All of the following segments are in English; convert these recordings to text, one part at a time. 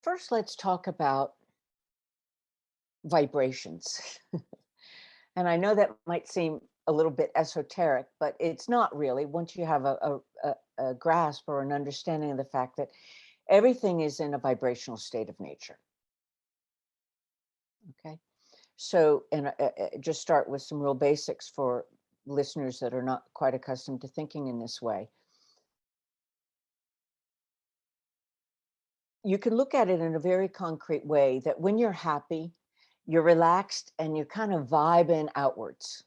First, let's talk about vibrations. And I know that might seem a little bit esoteric, but it's not really once you have a grasp or an understanding of the fact that everything is in a vibrational state of nature. Okay. So, and just start with some real basics for listeners that are not quite accustomed to thinking in this way. You can look at it in a very concrete way that when you're happy, you're relaxed and you kind of vibe in outwards.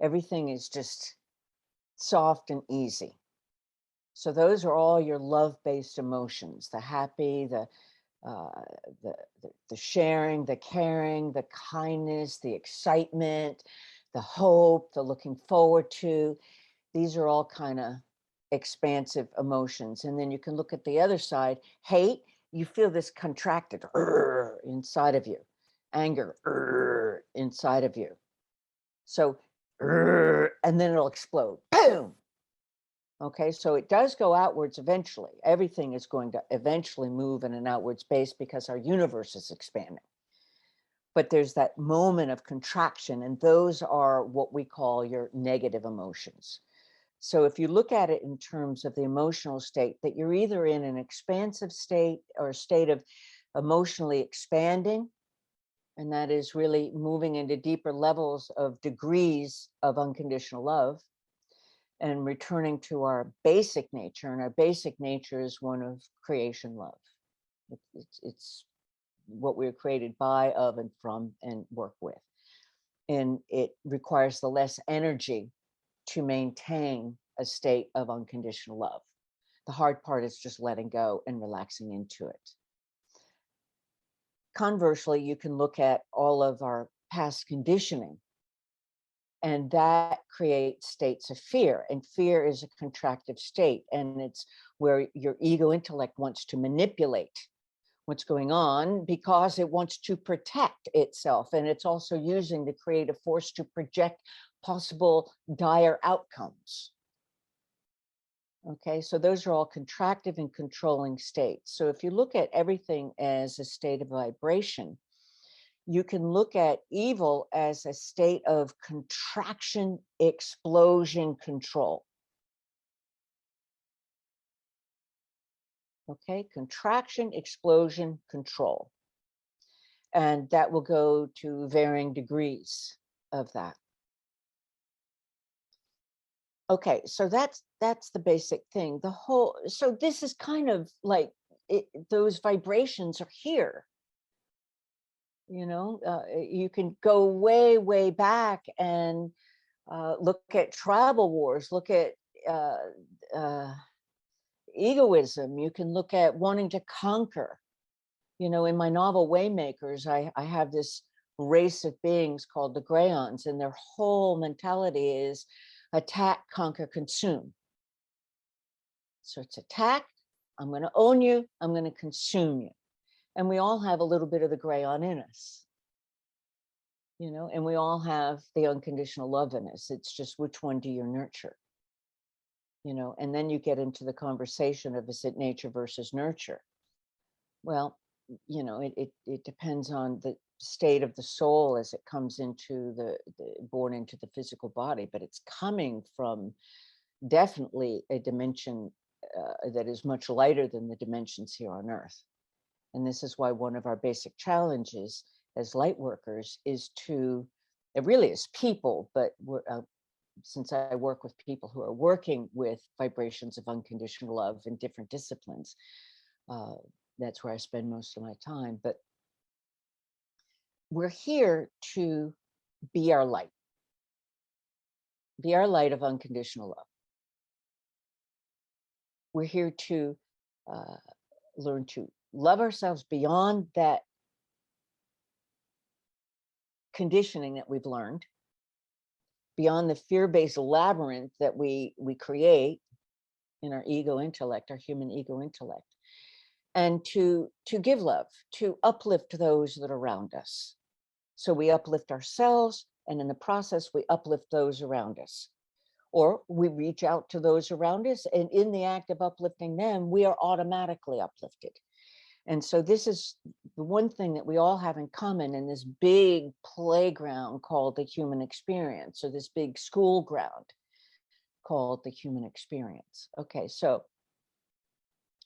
Everything is just soft and easy. So those are all your love-based emotions: the happy, uh, the sharing, the caring, the kindness, the excitement, the hope, the looking forward to. These are all kind of expansive emotions. And then you can look at the other side: hate. You feel this contracted inside of you, anger inside of you. So, and then it'll explode. Boom. Okay, so it does go outwards eventually. Everything is going to eventually move in an outward space because our universe is expanding. But there's that moment of contraction, and those are what we call your negative emotions. So if you look at it in terms of the emotional state, that you're either in an expansive state or a state of emotionally expanding, and that is really moving into deeper levels of degrees of unconditional love and returning to our basic nature. And our basic nature is one of creation love. It's what we were created by, of, and from, and work with. And it requires the less energy to maintain a state of unconditional love. The hard part is just letting go and relaxing into it. Conversely, you can look at all of our past conditioning, and that creates states of fear. And fear is a contractive state, and it's where your ego intellect wants to manipulate what's going on because it wants to protect itself. And it's also using the creative force to project possible dire outcomes. Okay, so those are all contractive and controlling states. So if you look at everything as a state of vibration, you can look at evil as a state of contraction, explosion, control. Okay, contraction, explosion, control. And that will go to varying degrees of that. Okay, so that's the basic thing. The whole, so this is kind of like those vibrations are here. You can go way back and look at tribal wars, look at uh, uh, egoism. You can look at wanting to conquer. In my novel Waymakers, I have this race of beings called the Greyons, and their whole mentality is attack, conquer, consume. So it's attack, I'm going to own you, I'm going to consume you. And we all have a little bit of the Greyon in us, and we all have the unconditional love in us. It's just which one do you nurture? And then you get into the conversation of, is it nature versus nurture? Well, it depends on the state of the soul as it comes into born into the physical body, but it's coming from definitely a dimension that is much lighter than the dimensions here on Earth. And this is why one of our basic challenges as light workers is to, it really is people, but since I work with people who are working with vibrations of unconditional love in different disciplines, that's where I spend most of my time. But we're here to be our light of unconditional love. We're here to learn to love ourselves beyond that conditioning that we've learned, beyond the fear-based labyrinth that we create in our ego intellect, our human ego intellect, and to give love, to uplift those that are around us. So we uplift ourselves, and in the process, we uplift those around us. Or we reach out to those around us, and in the act of uplifting them, we are automatically uplifted. And so this is the one thing that we all have in common in this big playground called the human experience, or this big school ground called the human experience. Okay, so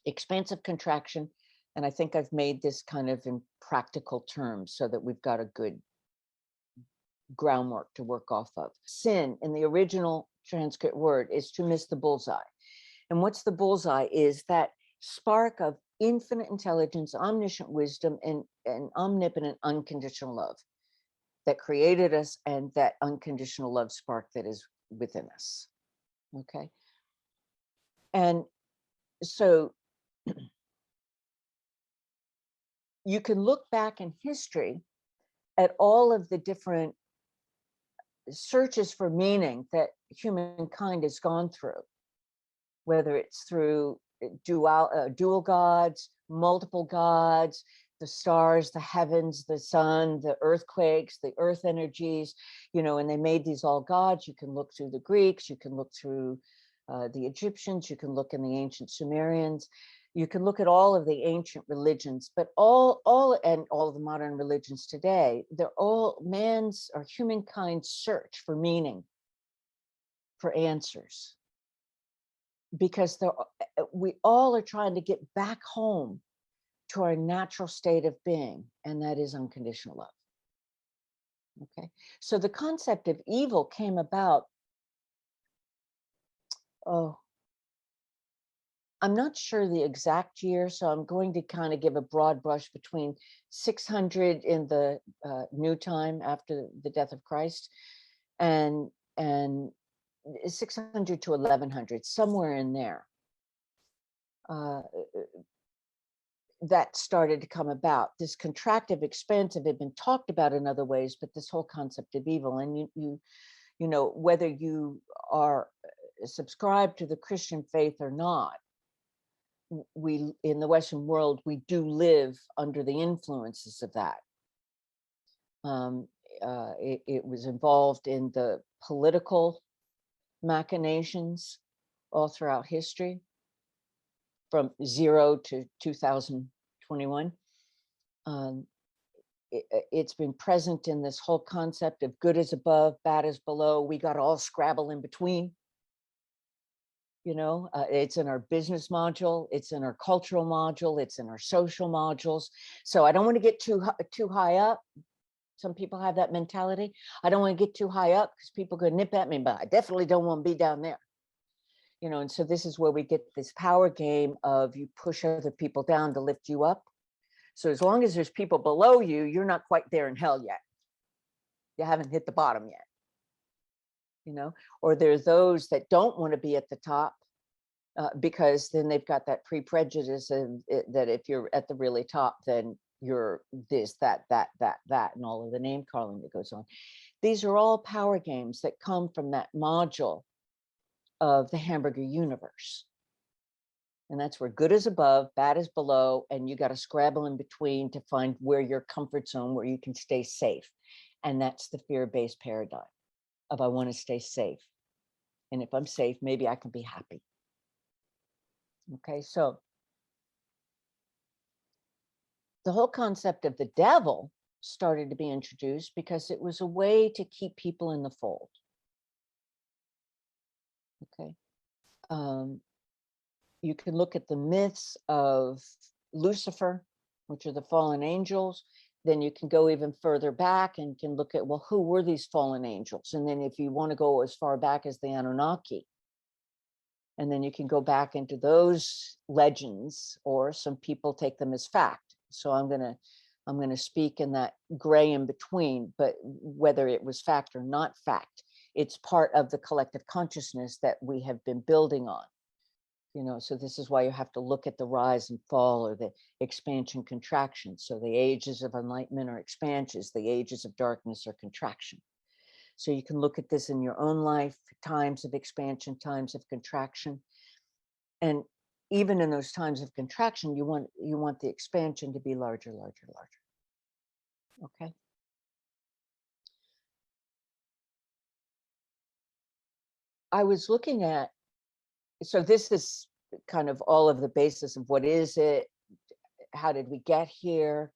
expansive contraction, and I think I've made this kind of in practical terms so that we've got a good groundwork to work off of. Sin in the original Sanskrit word is to miss the bullseye. And what's the bullseye is that spark of infinite intelligence, omniscient wisdom, and omnipotent unconditional love that created us, and that unconditional love spark that is within us. Okay. And so you can look back in history at all of the different searches for meaning that humankind has gone through, whether it's through dual gods, multiple gods, the stars, the heavens, the sun, the earthquakes, the earth energies, you know, and they made these all gods. You can look through the Greeks, you can look through the Egyptians, you can look in the ancient Sumerians, you can look at all of the ancient religions, but all of the modern religions today, they're all man's or humankind's search for meaning, for answers, because we all are trying to get back home to our natural state of being, and that is unconditional love. Okay, so the concept of evil came about, oh, I'm not sure the exact year, so I'm going to kind of give a broad brush between 600 in the new time after the death of Christ, and 600 to 1100, somewhere in there. That started to come about. This contractive, expansive had been talked about in other ways, but this whole concept of evil, and you know, whether you are subscribed to the Christian faith or not, we in the Western world, we do live under the influences of that. It was involved in the political machinations all throughout history, from 0 to 2021. It's been present in this whole concept of good is above, bad is below. We got to all scrabble in between. You know, it's in our business module, it's in our cultural module, it's in our social modules. So I don't want to get too high up. Some people have that mentality. I don't want to get too high up because people could nip at me, but I definitely don't want to be down there. You know, and so this is where we get this power game of you push other people down to lift you up. So as long as there's people below you, you're not quite there in hell yet. You haven't hit the bottom yet. You know, or there's those that don't want to be at the top because then they've got that pre-prejudice and that if you're at the really top, then you're this, that, and all of the name calling that goes on. These are all power games that come from that module of the hamburger universe. And that's where good is above, bad is below, and you got to scrabble in between to find where your comfort zone, where you can stay safe. And that's the fear-based paradigm of I want to stay safe. And if I'm safe, maybe I can be happy. Okay, so the whole concept of the devil started to be introduced because it was a way to keep people in the fold. Okay. You can look at the myths of Lucifer, which are the fallen angels. Then you can go even further back and can look at, well, who were these fallen angels? And then if you want to go as far back as the Anunnaki, and then you can go back into those legends, or some people take them as fact. So I'm going to speak in that gray in between, but whether it was fact or not fact, it's part of the collective consciousness that we have been building on. You know, so this is why you have to look at the rise and fall, or the expansion contraction. So the ages of enlightenment are expansions, the ages of darkness are contraction. So you can look at this in your own life, times of expansion, times of contraction. And even in those times of contraction, you want the expansion to be larger, larger, larger. Okay. I was looking at, so this is kind of all of the basis of what is it, how did we get here?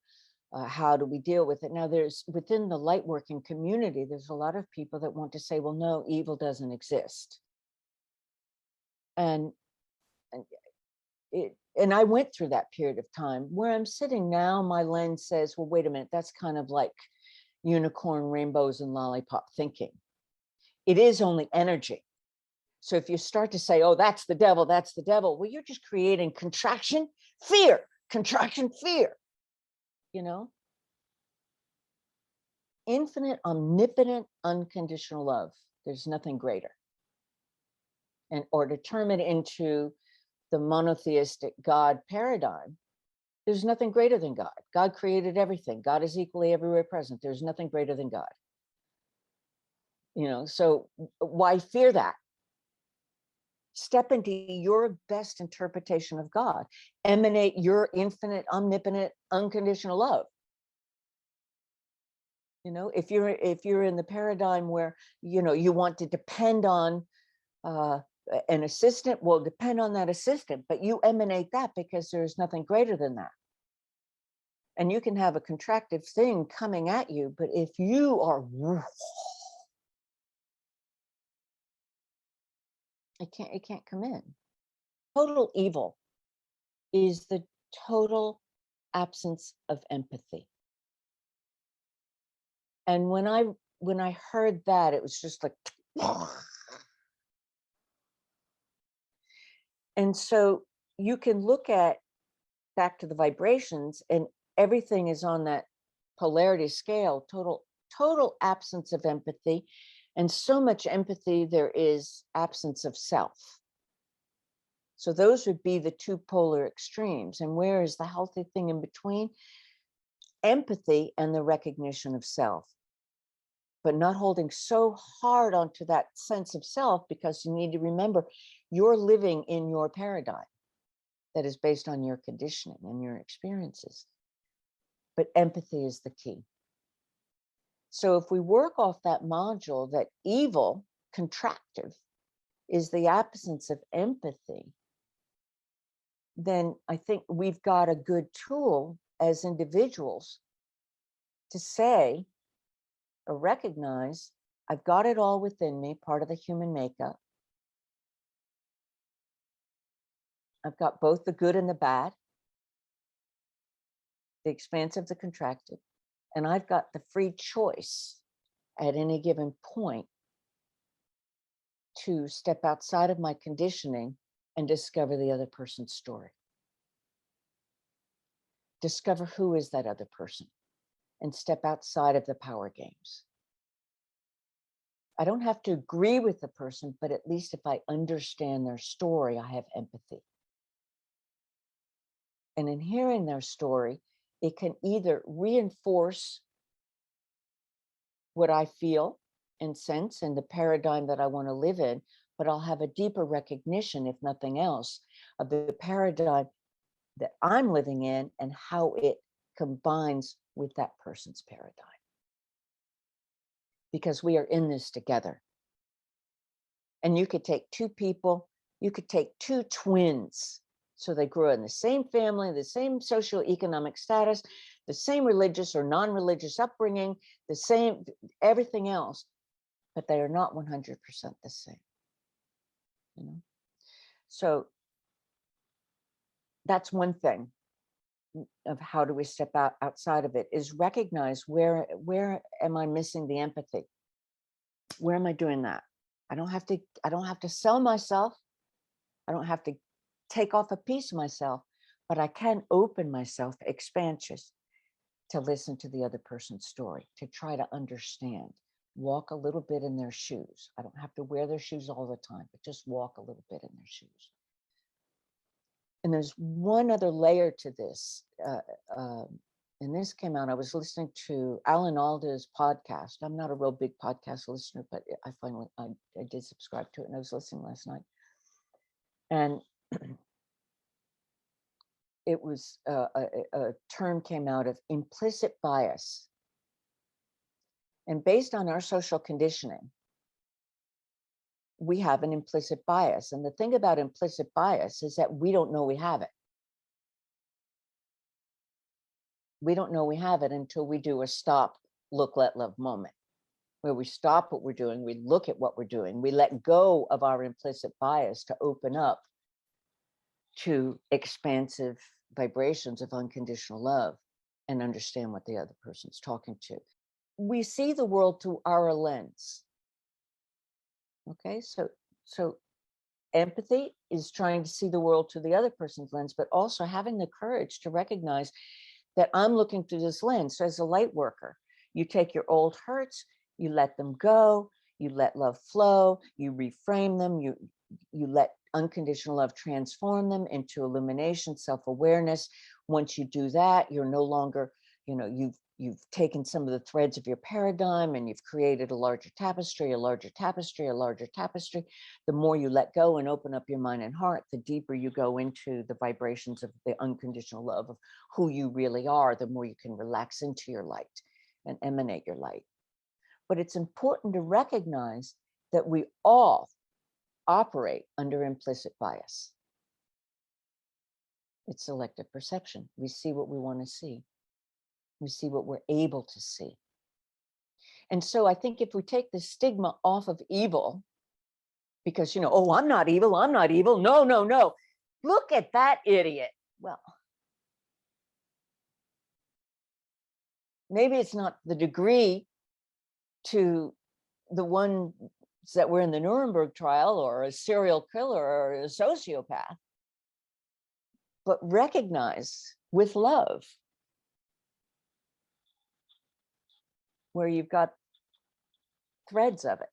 How do we deal with it? Now, there's within the light working community, there's a lot of people that want to say, well, no, evil doesn't exist. And and I went through that period of time. Where I'm sitting now, my lens says, well, wait a minute, that's kind of like unicorn, rainbows, and lollipop thinking. It is only energy. So if you start to say, oh, that's the devil, well, you're just creating contraction, fear, you know? Infinite, omnipotent, unconditional love. There's nothing greater. And or to turn it into the monotheistic God paradigm, there's nothing greater than God. God created everything. God is equally everywhere present. There's nothing greater than God. You know, so why fear that? Step into your best interpretation of God. Emanate your infinite, omnipotent, unconditional love. You know, if you're in the paradigm where, you know, you want to depend on an assistant, well, depend on that assistant, but you emanate that because there's nothing greater than that. And you can have a contractive thing coming at you, but if you are, it can't come in. Total evil is the total absence of empathy. And when I heard that, it was just like, and so you can look at back to the vibrations, and everything is on that polarity scale, total absence of empathy, and so much empathy there is absence of self. So those would be the two polar extremes. And where is the healthy thing in between? Empathy and the recognition of self, but not holding so hard onto that sense of self, because you need to remember you're living in your paradigm that is based on your conditioning and your experiences. But empathy is the key. So if we work off that module, that evil, contractive, is the absence of empathy, then I think we've got a good tool as individuals to say or recognize, I've got it all within me, part of the human makeup. I've got both the good and the bad, the expansive, the contracted, and I've got the free choice at any given point to step outside of my conditioning and discover the other person's story. Discover who is that other person and step outside of the power games. I don't have to agree with the person, but at least if I understand their story, I have empathy. And in hearing their story, it can either reinforce what I feel and sense and the paradigm that I want to live in, but I'll have a deeper recognition, if nothing else, of the paradigm that I'm living in and how it combines with that person's paradigm. Because we are in this together. And you could take two people, you could take two twins. So they grew in the same family, the same socioeconomic status, the same religious or non-religious upbringing, the same everything else, but they are not 100% the same. You know? So that's one thing of how do we step outside of it, is recognize where am I missing the empathy? Where am I doing that? I don't have to sell myself. I don't have to take off a piece of myself, but I can open myself expansious to listen to the other person's story, to try to understand, walk a little bit in their shoes. I don't have to wear their shoes all the time, but just walk a little bit in their shoes. And there's one other layer to this. And this came out, I was listening to Alan Alda's podcast. I'm not a real big podcast listener, but I did subscribe to it, and I was listening last night. And it was a term came out of implicit bias. And based on our social conditioning, we have an implicit bias. And the thing about implicit bias is that we don't know we have it. we don't know we have it until we do a stop, look, let love moment, where we stop what we're doing, we look at what we're doing, we let go of our implicit bias to open up to expansive vibrations of unconditional love and understand what the other person's talking to. We see the world through our lens. Okay, so empathy is trying to see the world through the other person's lens, but also having the courage to recognize that I'm looking through this lens. So as a light worker, you take your old hurts, you let them go, you let love flow, you reframe them, you let unconditional love transform them into illumination, self-awareness. Once you do that, you're no longer, you've taken some of the threads of your paradigm and you've created a larger tapestry, a larger tapestry, a larger tapestry. The more you let go and open up your mind and heart, the deeper you go into the vibrations of the unconditional love of who you really are, the more you can relax into your light and emanate your light. But it's important to recognize that we all operate under implicit bias. It's selective perception. We see what we want to see. We see what we're able to see. And so I think if we take the stigma off of evil, because, oh, I'm not evil, I'm not evil. No, no, no. Look at that idiot. Well, maybe it's not the degree to the ones that were in the Nuremberg trial or a serial killer or a sociopath, but recognize with love where you've got threads of it.